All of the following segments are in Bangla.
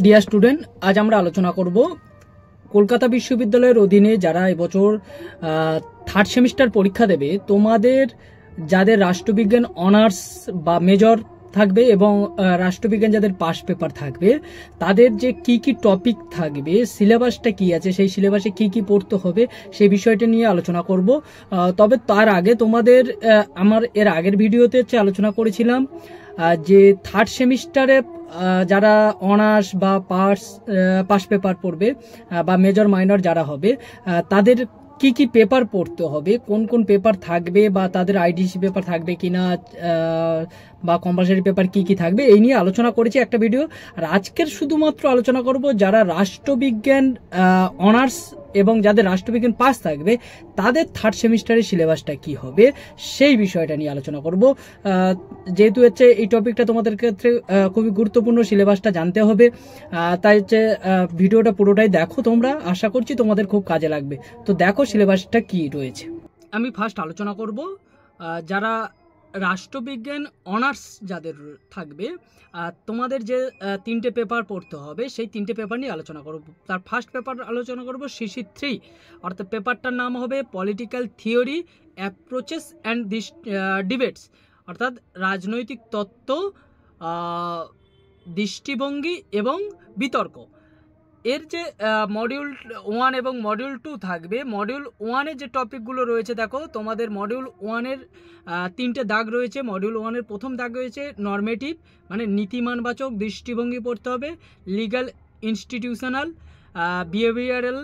ডিয়ার স্টুডেন্ট, আজ আমরা আলোচনা করব কলকাতা বিশ্ববিদ্যালয়ের অধীনে যারা এবছর থার্ড সেমিস্টার পরীক্ষা দেবে, তোমাদের যাদের রাষ্ট্রবিজ্ঞান অনার্স বা মেজর থাকবে এবং রাষ্ট্রবিজ্ঞান যাদের পাস পেপার থাকবে, তাদের যে কি কি টপিক থাকবে, সিলেবাসটা কি আছে, সেই সিলেবাসে কি কি পড়তে হবে, সেই বিষয়টা নিয়ে আলোচনা করব। তবে তার আগে তোমাদের আমার এর আগের ভিডিওতে আলোচনা করেছিলাম যে থার্ড সেমিস্টারে যারা অনার্স বা পাস পেপার পড়বে বা মেজর মাইনর যারা হবে, তাদের কি কি পেপার পড়তে হবে, কোন কোন পেপার থাকবে, বা তাদের আইডিসি পেপার থাকবে কিনা, বা কম্পালসারি পেপার কি কি থাকবে, এই নিয়ে আলোচনা করেছি একটা ভিডিও। আর আজকের শুধুমাত্র আলোচনা করব যারা রাষ্ট্রবিজ্ঞান অনার্স এবং যাদের রাষ্ট্রবিজ্ঞান পাস থাকবে, তাদের থার্ড সেমিস্টারের সিলেবাসটা কি হবে সেই বিষয়টা নিয়ে আলোচনা করব। যেহেতু এই টপিকটা তোমাদের ক্ষেত্রে খুবই গুরুত্বপূর্ণ, সিলেবাসটা জানতে হবে, তাই ভিডিওটা পুরোটাই দেখো তোমরা, আশা করছি তোমাদের খুব কাজে লাগবে। তো দেখো সিলেবাসটা কি রয়েছে। আমি ফার্স্ট আলোচনা করব যারা রাষ্ট্রবিজ্ঞান অনার্স যাদের থাকবে, তোমাদের যে তিনটে পেপার পড়তে হবে সেই তিনটে পেপার নিয়ে আলোচনা করব। তার ফার্স্ট পেপার আলোচনা করব CC3, অর্থাৎ পেপারটার নাম হবে political theory, approaches and debates, অর্থাৎ রাজনৈতিক তত্ত্ব, দৃষ্টিভঙ্গি এবং বিতর্ক। এর যে মডিউল 1 এবং মডিউল 2 থাকবে, মডিউল 1-এর যে টপিকগুলো রয়েছে, দেখো তোমাদের মডিউল 1-এর তিনটে দাগ রয়েছে। মডিউল 1-এর প্রথম দাগ রয়েছে নরমেটিভ, মানে নীতিমানবাচক দৃষ্টিভঙ্গি পড়তে হবে, legal institutional, behavioural,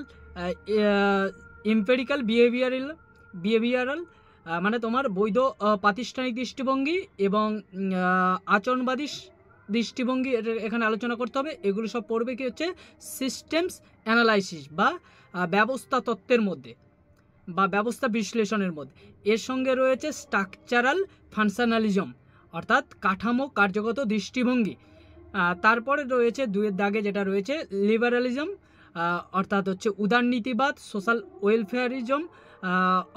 empirical behavioural, মানে তোমার বৈধ প্রাতিষ্ঠানিক দৃষ্টিভঙ্গি এবং আচরণবাদী দৃষ্টিভঙ্গি এখানে আলোচনা করতে হবে। এগুলো সব পড়বে কি হচ্ছে সিস্টেমস অ্যানালাইসিস বা ব্যবস্থা তত্ত্বের মধ্যে বা ব্যবস্থা বিশ্লেষণের মধ্যে। এর সঙ্গে রয়েছে স্ট্রাকচারাল ফাংশনালিজম, অর্থাৎ কাঠামো কার্যগত দৃষ্টিভঙ্গি। তারপরে রয়েছে 2-এর দাগে যেটা রয়েছে লিবারালিজম, অর্থাৎ হচ্ছে উদারনীতিবাদ, সোশ্যাল ওয়েলফেয়ারিজম,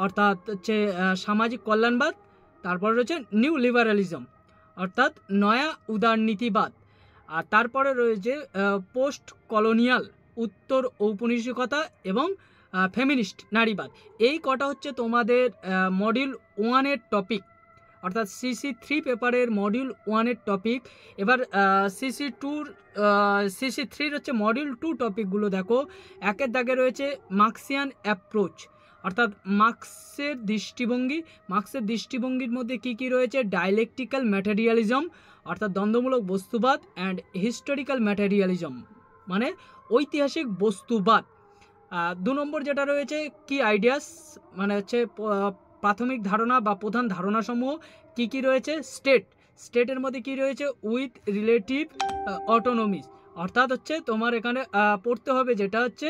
অর্থাৎ হচ্ছে সামাজিক কল্যাণবাদ। তারপরে রয়েছে নিউ লিবারালিজম, অর্থাৎ নয়া উদারনীতিবাদ। আর তারপরে রয়েছে পোস্ট কলোনিয়াল, উত্তর ঔপনিবেশিকতা এবং ফেমিনিস্ট নারীবাদ। এই কটা হচ্ছে তোমাদের মডিউল 1-এর টপিক, অর্থাৎ CC3 পেপারের মডিউল 1-এর টপিক। এবার CC3-র হচ্ছে মডিউল 2 টপিকগুলো দেখো। 1-এর দাগে রয়েছে মার্ক্সিয়ান অ্যাপ্রোচ, অর্থাৎ মার্ক্সের দৃষ্টিভঙ্গি। মার্ক্সের দৃষ্টিভঙ্গির মধ্যে কি কি রয়েছে, ডায়ালেকটিক্যাল ম্যাটেরিয়ালিজম, অর্থাৎ দ্বন্দ্বমূলক বস্তুবাদ, অ্যান্ড হিস্টোরিক্যাল ম্যাটেরিয়ালিজম, মানে ঐতিহাসিক বস্তুবাদ। 2 নম্বর যেটা রয়েছে কি আইডিয়াস, মানে হচ্ছে প্রাথমিক ধারণা বা প্রধান ধারণাসমূহ। কি কি রয়েছে, স্টেটের মধ্যে কি রয়েছে, উইথ রিলেটিভ অটোনমিস, অর্থাৎ হচ্ছে তোমার এখানে পড়তে হবে যেটা হচ্ছে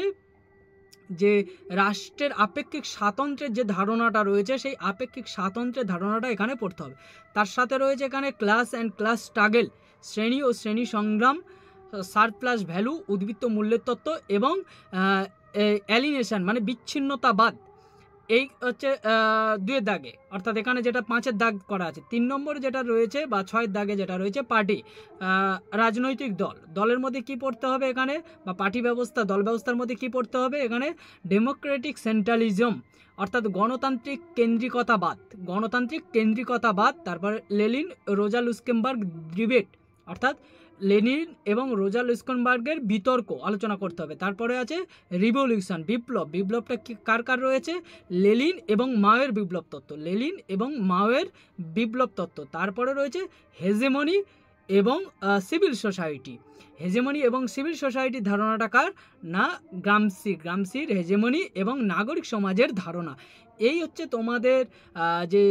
যে রাষ্ট্রের আপেক্ষিক স্বাতন্ত্র্যের যে ধারণাটা রয়েছে, সেই আপেক্ষিক স্বাতন্ত্র্যের ধারণাটা এখানে পড়তে হবে। তার সাথে রয়েছে এখানে ক্লাস অ্যান্ড ক্লাস স্ট্রাগল, শ্রেণী ও শ্রেণী সংগ্রাম, সারপ্লাস ভ্যালু, উদ্বৃত্ত মূল্যের তত্ত্ব এবং অ্যালিনেশন মানে বিচ্ছিন্নতাবাদ। এই হচ্ছে 2-এর দাগে, অর্থাৎ এখানে যেটা 5-এর দাগ করা আছে। 3 নম্বর যেটা রয়েছে বা 6-এর দাগে যেটা রয়েছে পার্টি, রাজনৈতিক দলের মধ্যে কি পড়তে হবে এখানে, বা পার্টি ব্যবস্থা, দল ব্যবস্থার মধ্যে কি পড়তে হবে এখানে, ডেমোক্রেটিক সেন্ট্রালিজম, অর্থাৎ গণতান্ত্রিক কেন্দ্রিকতাবাদ। তারপর লেনিন রোজা লুক্সেমবার্গ ডিবেট, অর্থাৎ লেনিন এবং রোজা লুক্সেমবার্গের বিতর্ক আলোচনা করতে হবে। তারপরে আছে রিভলিউশন, বিপ্লবটা কার রয়েছে, লেনিন এবং মাওয়ের বিপ্লব তত্ত্ব। তারপরে রয়েছে হেজেমনি এবং সিভিল সোসাইটির ধারণাটা কার না, গ্রামসির হেজেমনি এবং নাগরিক সমাজের ধারণা। এই হচ্ছে তোমাদের যে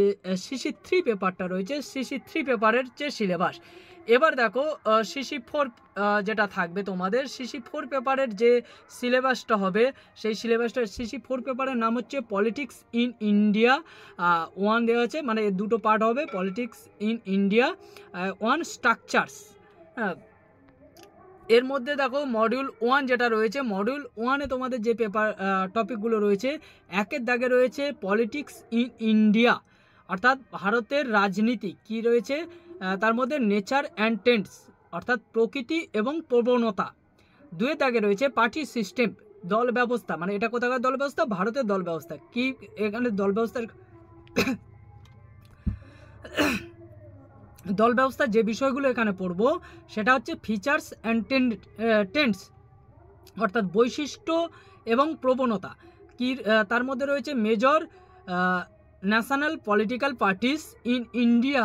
CC3 পেপারটা রয়েছে, CC3 পেপারের যে সিলেবাস। এবার দেখো CC4 যেটা থাকবে তোমাদের, CC4 পেপারের যে সিলেবাসটা হবে, সেই সিলেবাসটা CC4 পেপারের নাম হচ্ছে পলিটিক্স ইন ইন্ডিয়া 1 দেওয়া আছে, মানে 2টো পার্ট হবে, পলিটিক্স ইন ইন্ডিয়া 1 স্ট্রাকচারস। এর মধ্যে দেখো মডিউল 1 যেটা রয়েছে, মডিউল 1-এ তোমাদের যে পেপার টপিকগুলো রয়েছে, 1-এর দাগে রয়েছে পলিটিক্স ইন ইন্ডিয়া, অর্থাৎ ভারতের রাজনীতি কি রয়েছে, তার মধ্যে নেচার অ্যান্ড ট্রেন্ডস, অর্থাৎ প্রকৃতি এবং প্রবণতা। দুয়ের দাগে রয়েছে পার্টি সিস্টেম, দল ব্যবস্থা, মানে এটা কোথাকার দল ব্যবস্থা, ভারতের দল ব্যবস্থা। কি এখানে দল ব্যবস্থার দল ব্যবস্থার যে বিষয়গুলো এখানে পড়বো সেটা হচ্ছে ফিচার্স অ্যান্ড টেন্ডস, অর্থাৎ বৈশিষ্ট্য এবং প্রবণতা। কি তার মধ্যে রয়েছে major national political parties in India,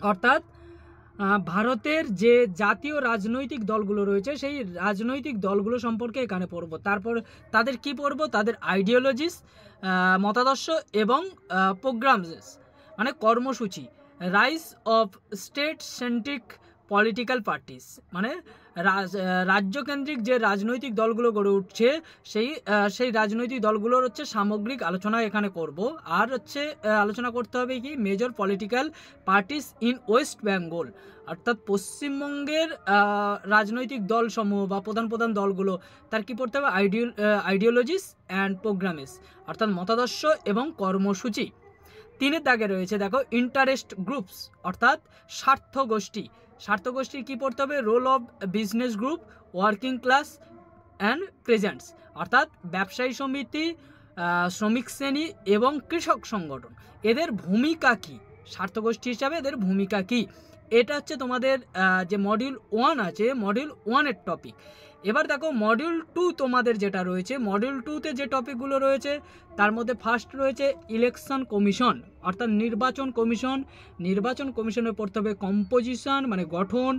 অর্থাৎ ভারতের যে জাতীয় রাজনৈতিক দলগুলো রয়েছে সেই রাজনৈতিক দলগুলো সম্পর্কে এখানে পড়ব। তারপর তাদের কি পড়ব, তাদের আইডিওলজিস, মতাদর্শ এবং প্রোগ্রামস মানে কর্মসূচি। Rise of state centric political parties, মানে রাজ্যকেন্দ্রিক যে রাজনৈতিক দলগুলো গড়ে উঠছে সেই রাজনৈতিক দলগুলোর হচ্ছে সামগ্রিক আলোচনা এখানে করব। আর হচ্ছে আলোচনা করতে হবে কি major political parties in West Bengal, অর্থাৎ পশ্চিমবঙ্গের রাজনৈতিক দলসমূহ বা প্রধান প্রধান দলগুলো তার কি পড়তে হবে আইডিওলজিস অ্যান্ড প্রোগ্রামস, অর্থাৎ মতাদর্শ এবং কর্মসূচি। তিনের দাগে রয়েছে দেখো ইন্টারেস্ট গ্রুপস, অর্থাৎ স্বার্থ গোষ্ঠী। স্বার্থ গোষ্ঠীর কী পড়তে হবে, role of business group, working class and presents, অর্থাৎ ব্যবসায়ী সমিতি, শ্রমিক শ্রেণী এবং কৃষক সংগঠন, এদের ভূমিকা কী, স্বার্থ গোষ্ঠী হিসাবে এদের ভূমিকা কী। এটা হচ্ছে তোমাদের যে মডিউল 1 আছে, মডিউল 1-এর টপিক। এবার দেখো মডিউল 2 তোমাদের যেটা রয়েছে, মডিউল 2-তে যে টপিকগুলো রয়েছে তার মধ্যে ফার্স্ট রয়েছে ইলেকশন কমিশন, অর্থাৎ নির্বাচন কমিশন। নির্বাচন কমিশনে পড়তে হবে কম্পোজিশন মানে গঠন,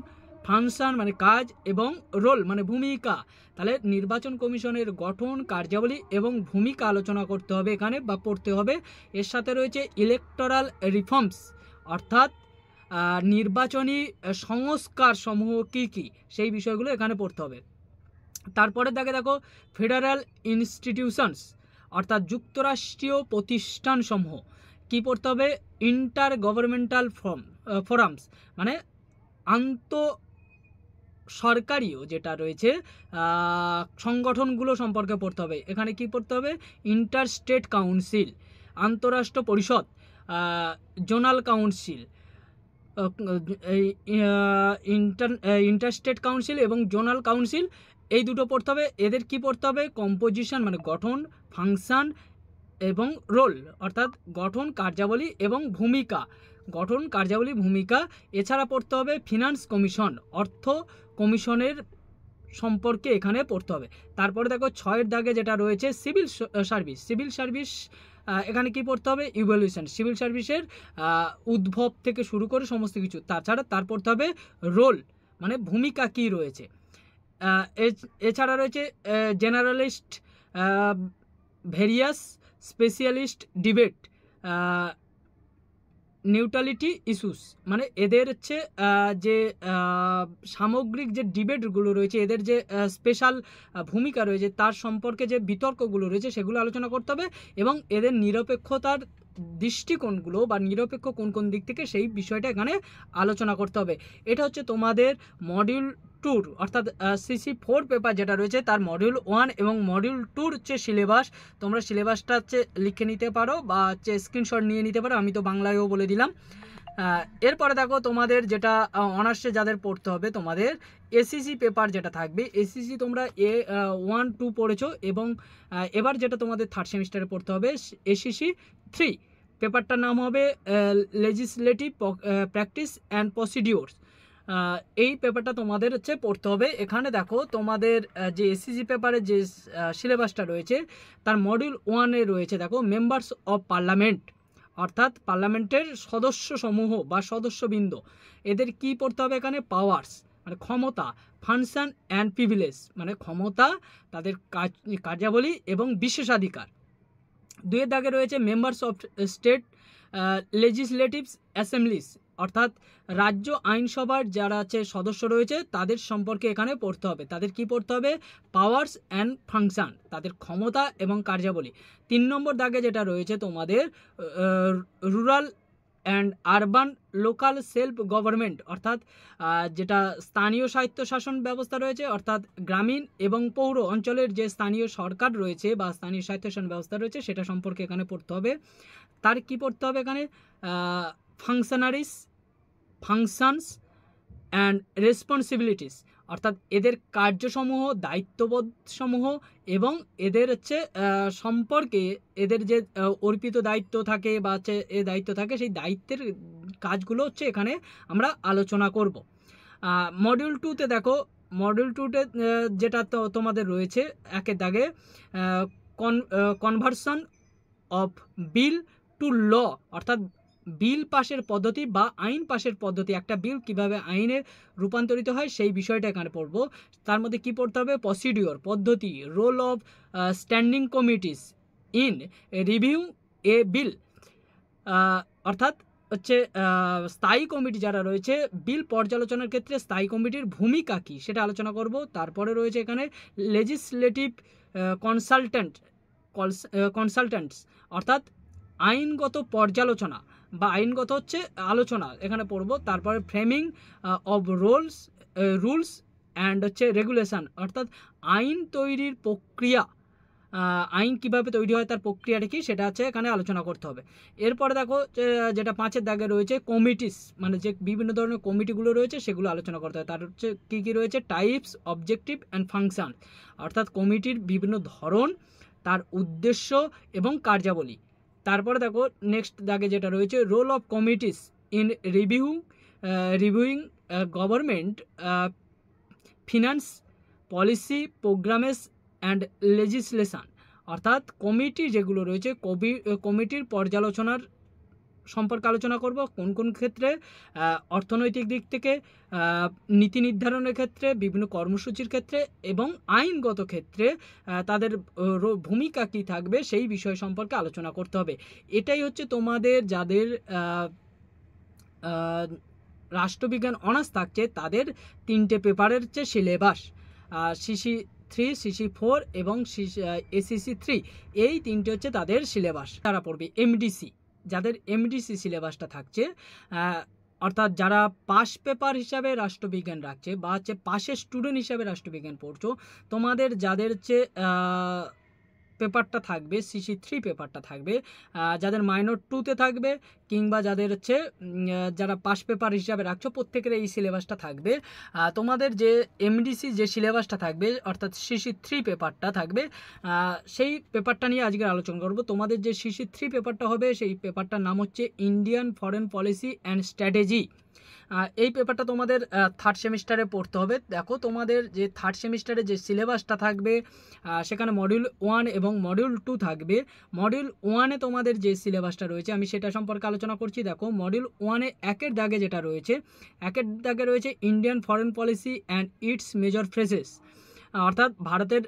ফাংশন মানে কাজ এবং রোল মানে ভূমিকা। তাহলে নির্বাচন কমিশনের গঠন, কার্যাবলী এবং ভূমিকা আলোচনা করতে হবে এখানে বা পড়তে হবে। এর সাথে রয়েছে ইলেকটোরাল রিফর্মস, অর্থাৎ নির্বাচনী সংস্কার সমূহ কী কী সেই বিষয়গুলো এখানে পড়তে হবে। তারপরে দেখো ফেডারেল ইনস্টিটিউশনস, অর্থাৎ যুক্তরাষ্ট্রীয় প্রতিষ্ঠানসমূহ কী পড়তে হবে, ইন্টার গভর্নমেন্টাল ফোরামস মানে সরকারিও যেটা রয়েছে সংগঠনগুলো সম্পর্কে পড়তে হবে। এখানে কি পড়তে হবে, ইন্টার স্টেট কাউন্সিল, আন্তঃরাষ্ট্র পরিষদ, জোনাল কাউন্সিল, ইন্টারস্টেট কাউন্সিল এবং জোনাল কাউন্সিল, এই দুটো পড়তে হবে। এদের কি পড়তে হবে, কম্পোজিশন মানে গঠন, ফাংশন এবং রোল, অর্থাৎ গঠন, কার্যাবলী এবং ভূমিকা, গঠন, কার্যাবলী, ভূমিকা। এছাড়া পড়তে হবে ফিনান্স কমিশন, অর্থ কমিশনের সম্পর্কে এখানে পড়তে হবে। তারপরে দেখো 6-এর দাগে যেটা রয়েছে সিভিল সার্ভিস। সিভিল সার্ভিস এখানে কি পড়তে হবে, ইভলিউশন, সিভিল সার্ভিসের উদ্ভব থেকে শুরু করে সমস্ত কিছু। তাছাড়া তার পড়তে হবে রোল মানে ভূমিকা কি রয়েছে। এছাড়া রয়েছে generalist, various, specialist debate, neutrality issues, মানে এদের হচ্ছে যে সামগ্রিক যে ডিবেটগুলো রয়েছে, এদের যে স্পেশাল ভূমিকা রয়েছে তার সম্পর্কে যে বিতর্কগুলো রয়েছে সেগুলো আলোচনা করতে হবে এবং এদের নিরপেক্ষতার দৃষ্টিকোণগুলো বা নিরপেক্ষ কোন কোন দিক থেকে সেই বিষয়টা এখানে আলোচনা করতে হবে। এটা হচ্ছে তোমাদের মডিউল 2 অর্থাৎ CC4 পেপার যেটা রয়েছে তার মডিউল 1 এবং মডিউল 2 হচ্ছে সিলেবাস। তোমরা সিলেবাসটা হচ্ছে লিখে নিতে পারো বা হচ্ছে স্ক্রিনশট নিয়ে নিতে পারো, আমি তো বাংলায়ও বলে দিলাম। এরপরে দেখো তোমাদের যেটা অনার্সে যাদের পড়তে হবে তোমাদের SCC পেপার যেটা থাকবে, SCC তোমরা A1-2 পড়েছো এবং এবার যেটা তোমাদের থার্ড সেমিস্টারে পড়তে হবে SCC 3 পেপারটার নাম হবে লেজিসলেটিভ প্র্যাকটিস অ্যান্ড প্রসিডিওরস। এই পেপারটা তোমাদের হচ্ছে পড়তে হবে। এখানে দেখো তোমাদের যে SCC পেপারের যে সিলেবাসটা রয়েছে তার মডিউল 1-এ রয়েছে দেখো মেম্বার্স অফ পার্লামেন্ট, অর্থাৎ পার্লামেন্টের সদস্য সমূহ বা সদস্যবৃন্দ, এদের কি পড়তে হবে এখানে, পাওয়ার্স মানে ক্ষমতা, ফাংশন অ্যান্ড প্রিভিলেজ মানে ক্ষমতা, তাদের কার্যাবলী এবং বিশেষাধিকার। 2-এর দাগে রয়েছে members of state legislative Assembly's, অর্থাৎ রাজ্য আইনসভার যারা আছে সদস্য রয়েছে তাদের সম্পর্কে এখানে পড়তে হবে। তাদের কি পড়তে হবে, পাওয়ার্স অ্যান্ড ফাংশন, তাদের ক্ষমতা এবং কার্যাবলী। 3 নম্বর দাগে যেটা রয়েছে তোমাদের rural and urban local self government, অর্থাৎ যেটা স্থানীয় স্বায়ত্তশাসন ব্যবস্থা রয়েছে, অর্থাৎ গ্রামীণ এবং পৌর অঞ্চলের যে স্থানীয় সরকার রয়েছে বা স্থানীয় স্বায়ত্তশাসন ব্যবস্থা রয়েছে সেটা সম্পর্কে এখানে পড়তে হবে। তার কি পড়তে হবে এখানে, ফাংশনারিস, ফাংশনস অ্যান্ড রেসপন্সিবিলিটিস, অর্থাৎ এদের কার্যসমূহ, দায়িত্ববোধসমূহ এবং এদের হচ্ছে সম্পর্কে এদের যে অর্পিত দায়িত্ব থাকে বা হচ্ছে এ দায়িত্ব থাকে, সেই দায়িত্বের কাজগুলো হচ্ছে এখানে আমরা আলোচনা করব। মডিউল 2তে দেখো, মডিউল 2তে যেটা তো তোমাদের রয়েছে একের দাগে কনভার্সন অফ বিল টু ল, অর্থাৎ বিল পাশের পদ্ধতি বা আইন পাশের পদ্ধতি, একটা বিল কিভাবে আইনে রূপান্তরিত হয় সেই বিষয়টা এখানে পড়বো। তার মধ্যে কি পড়তে হবে? প্রসিডিওর, পদ্ধতি, role of standing committees in review a bill, অর্থাৎ হচ্ছে স্থায়ী কমিটি যারা রয়েছে বিল পর্যালোচনার ক্ষেত্রে স্থায়ী কমিটির ভূমিকা কী সেটা আলোচনা করব। তারপরে রয়েছে এখানে লেজিসলেটিভ কনসালট্যান্টস, অর্থাৎ আইনগত পর্যালোচনা বা আইনগত হচ্ছে আলোচনা এখানে পড়ব। তারপরে ফ্রেমিং অব রুলস অ্যান্ড হচ্ছে রেগুলেশন, অর্থাৎ আইন তৈরির প্রক্রিয়া, আইন কিভাবে তৈরি হয় তার প্রক্রিয়াটা কি সেটা হচ্ছে এখানে আলোচনা করতে হবে। এরপরে দেখো যেটা 5-এর দাগে রয়েছে কমিটিস, মানে যে বিভিন্ন ধরনের কমিটিগুলো রয়েছে সেগুলো আলোচনা করতে হবে। তার হচ্ছে কী কী রয়েছে? টাইপস, অবজেক্টিভ অ্যান্ড ফাংশন, অর্থাৎ কমিটির বিভিন্ন ধরন, তার উদ্দেশ্য এবং কার্যাবলী। তারপরে দেখো নেক্সট দাগে যেটা রয়েছে role of committees in reviewing government finance policy programmes and legislation, অর্থাৎ কমিটি যেগুলো রয়েছে কমিটির পর্যালোচনার সম্পর্কে আলোচনা করব। কোন কোন ক্ষেত্রে? অর্থনৈতিক দিক থেকে, নীতি নির্ধারণের ক্ষেত্রে, বিভিন্ন কর্মসূচির ক্ষেত্রে এবং আইনগত ক্ষেত্রে তাদের ভূমিকা কী থাকবে সেই বিষয় সম্পর্কে আলোচনা করতে হবে। এটাই হচ্ছে তোমাদের যাদের রাষ্ট্রবিজ্ঞান অনার্স থাকছে তাদের 3টে পেপারের হচ্ছে সিলেবাস, CC3, CC4 এবং ACC3, এই 3টে হচ্ছে তাদের সিলেবাস। তারা পড়বে MDC, যাদের MDC সিলেবাসটা থাকছে, অর্থাৎ যারা পাস পেপার হিসাবে রাষ্ট্রবিজ্ঞান রাখছে বা হচ্ছে পাশের স্টুডেন্ট হিসাবে রাষ্ট্রবিজ্ঞান পড়ছো, তোমাদের যাদের হচ্ছে পেপারটা থাকবে CC3 পেপারটা থাকবে, যাদের মাইনর 2তে থাকবে কিংবা যাদের হচ্ছে যারা পাস পেপার হিসাবে রাখছো প্রত্যেকের এই সিলেবাসটা থাকবে। তোমাদের যে MDC যে সিলেবাসটা থাকবে অর্থাৎ CC3 পেপারটা থাকবে, সেই পেপারটা নিয়ে আজকে আলোচনা করব। তোমাদের যে CC3 পেপারটা হবে সেই পেপারটার নাম হচ্ছে Indian foreign policy and strategy. এই পেপারটা তোমাদের 3rd সেমিস্টারে পড়তে হবে। দেখো তোমাদের যে 3rd সেমিস্টারে যে সিলেবাসটা থাকবে সেখানে মডিউল 1 এবং মডিউল 2 থাকবে। মডিউল 1-এ তোমাদের যে সিলেবাসটা রয়েছে আমি সেটা সম্পর্কে আলোচনা করছি। দেখো মডিউল 1-এ 1-এর দাগে যেটা রয়েছে, 1-এর দাগে রয়েছে Indian foreign policy and it's major phases, অর্থাৎ ভারতের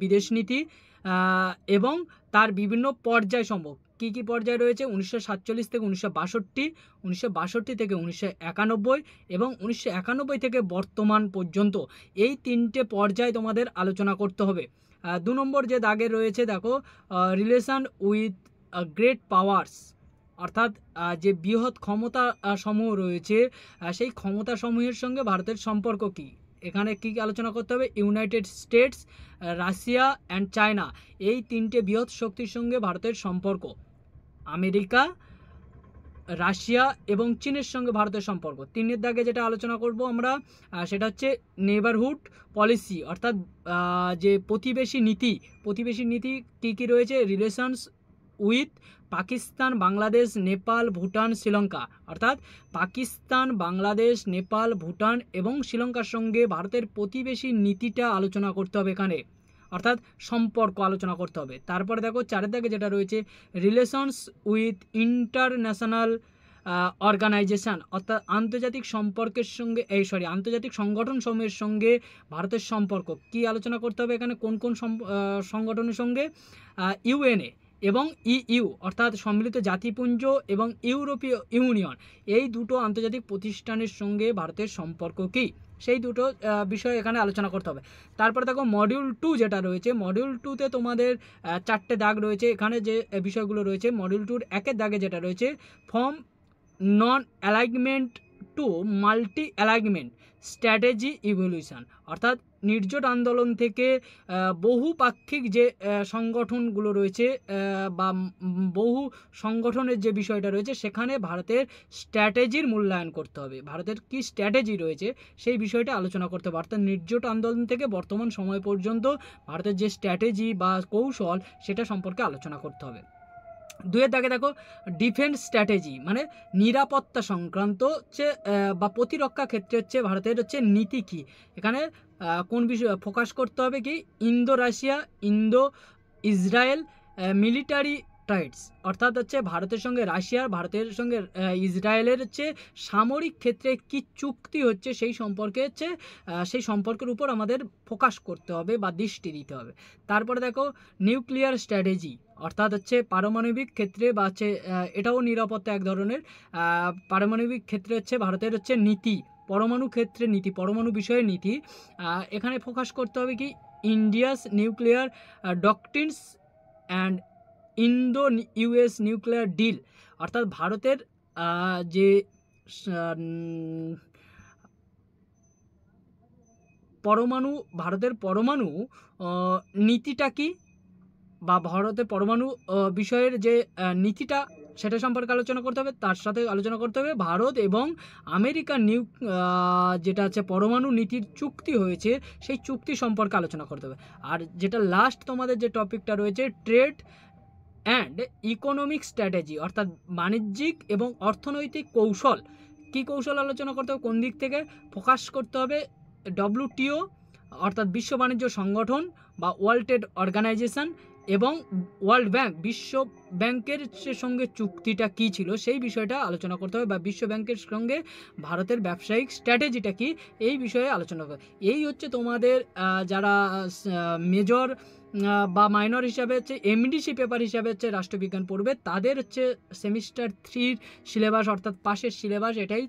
বিদেশ নীতি এবং তার বিভিন্ন পর্যায় সম্ভব। কী কী পর্যায় রয়েছে? 1947 থেকে 1962, 1962 থেকে 1991 এবং 1991 থেকে বর্তমান পর্যন্ত, এই 3টে পর্যায় তোমাদের আলোচনা করতে হবে। 2 নম্বর যে দাগে রয়েছে দেখো রিলেশন উইথ গ্রেট পাওয়ার্স, অর্থাৎ যে বৃহৎ ক্ষমতা সমূহ রয়েছে সেই ক্ষমতা সমূহের সঙ্গে ভারতের সম্পর্ক কী, এখানে কী আলোচনা করতে হবে? United states, Russia and China, এই 3টে বৃহৎ শক্তির সঙ্গে ভারতের সম্পর্ক। আমেরিকা, রাশিয়া এবং চীনের সঙ্গে ভারতের সম্পর্ক। 3-এর দাগে যেটা আলোচনা করব আমরা সেটা হচ্ছে নেবারহুড পলিসি, অর্থাৎ যে প্রতিবেশী নীতি কী কী রয়েছে? রিলেশনস উইথ পাকিস্তান, বাংলাদেশ, নেপাল, ভুটান, শ্রীলঙ্কা, অর্থাৎ পাকিস্তান, বাংলাদেশ, নেপাল, ভুটান এবং শ্রীলঙ্কার সঙ্গে ভারতের প্রতিবেশী নীতিটা আলোচনা করতে হবে এখানে, অর্থাৎ সম্পর্ক আলোচনা করতে হবে। তারপরে দেখো 4-এর দাগে যেটা রয়েছে রিলেশনস উইথ ইন্টারন্যাশনাল অর্গানাইজেশন, অর্থাৎ আন্তর্জাতিক আন্তর্জাতিক সংগঠন সমূহের সঙ্গে ভারতের সম্পর্ক কী আলোচনা করতে হবে এখানে? কোন কোন সংগঠনের সঙ্গে? UN এবং EU, অর্থাৎ সম্মিলিত জাতিপুঞ্জ এবং ইউরোপীয় ইউনিয়ন, এই দুটো আন্তর্জাতিক প্রতিষ্ঠানের সঙ্গে ভারতের সম্পর্ক কী, সেই দুটো বিষয় এখানে আলোচনা করতে হবে। তারপরে দেখো মডিউল 2 যেটা রয়েছে, মডিউল 2-তে তোমাদের 4টে দাগ রয়েছে। এখানে যে বিষয়গুলো রয়েছে মডিউল 2-র 1-এর দাগে যেটা রয়েছে from non alignment to multi alignment strategy evolution, অর্থাৎ নির্জোট আন্দোলন থেকে বহুপাক্ষিক যে সংগঠনগুলো রয়েছে বা বহু সংগঠনের যে বিষয়টা রয়েছে সেখানে ভারতের স্ট্র্যাটেজির মূল্যায়ন করতে হবে। ভারতের কি স্ট্র্যাটেজি রয়েছে সেই বিষয়টা আলোচনা করতে হবে। অর্থাৎ নির্জোট আন্দোলন থেকে বর্তমান সময় পর্যন্ত ভারতের যে স্ট্র্যাটেজি বা কৌশল সেটা সম্পর্কে আলোচনা করতে হবে। 2 দাগে দেখো ডিফেন্স স্ট্র্যাটেজি, মানে নিরাপত্তা সংক্রান্ত হচ্ছে বা প্রতিরক্ষা ক্ষেত্রে হচ্ছে ভারতের হচ্ছে নীতি কী, এখানে কোন বিষয় ফোকাস করতে হবে কি Indo Russia Indo Israel military triads, অর্থাৎ হচ্ছে ভারতের সঙ্গে রাশিয়ার, ভারতের সঙ্গে ইসরায়েলের হচ্ছে সামরিক ক্ষেত্রে কি চুক্তি হচ্ছে সেই সম্পর্কে হচ্ছে সেই সম্পর্কের উপর আমাদের ফোকাস করতে হবে বা দৃষ্টি দিতে হবে। তারপরে দেখো নিউক্লিয়ার স্ট্র্যাটেজি, অর্থাৎ হচ্ছে পারমাণবিক ক্ষেত্রে বা হচ্ছে এটাও নিরাপত্তা এক ধরনের, পারমাণবিক ক্ষেত্রে হচ্ছে ভারতের হচ্ছে নীতি, পরমাণু ক্ষেত্রে নীতি, পরমাণু বিষয়ে নীতি, এখানে ফোকাস করতে হবে কি India's nuclear doctrines and Indo US nuclear deal, অর্থাৎ ভারতের যে পরমাণু, ভারতের পরমাণু নীতিটা কি বা ভারতের পরমাণু বিষয়ের যে নীতিটা সেটা সম্পর্কে আলোচনা করতে হবে। তার সাথে আলোচনা করতে হবে ভারত এবং আমেরিকার যেটা আছে পরমাণু নীতির চুক্তি হয়েছে সেই চুক্তি সম্পর্কে আলোচনা করতে হবে। আর যেটা লাস্ট তোমাদের যে টপিকটা রয়েছে ট্রেড অ্যান্ড ইকোনমিক স্ট্র্যাটেজি, অর্থাৎ বাণিজ্যিক এবং অর্থনৈতিক কৌশল, কী কৌশল আলোচনা করতে হবে, কোন দিক থেকে ফোকাস করতে হবে WTO অর্থাৎ বিশ্ব বাণিজ্য সংগঠন বা ওয়ার্ল্ড ট্রেড অর্গানাইজেশন এবং ওয়ার্ল্ড ব্যাংক, বিশ্ব ব্যাংকের সঙ্গে চুক্তিটা কী ছিল সেই বিষয়টা আলোচনা করতে হবে, বা বিশ্ব ব্যাংকের সঙ্গে ভারতের ব্যবসায়িক স্ট্র্যাটেজিটা কী এই বিষয়ে আলোচনা করবে। এই হচ্ছে তোমাদের যারা মেজর বা মাইনর হিসাবে হচ্ছে এমডিসি পেপার হিসাবে হচ্ছে রাষ্ট্রবিজ্ঞান পড়বে তাদের হচ্ছে সেমিস্টার 3 সিলেবাস অর্থাৎ পাশের সিলেবাস এটাই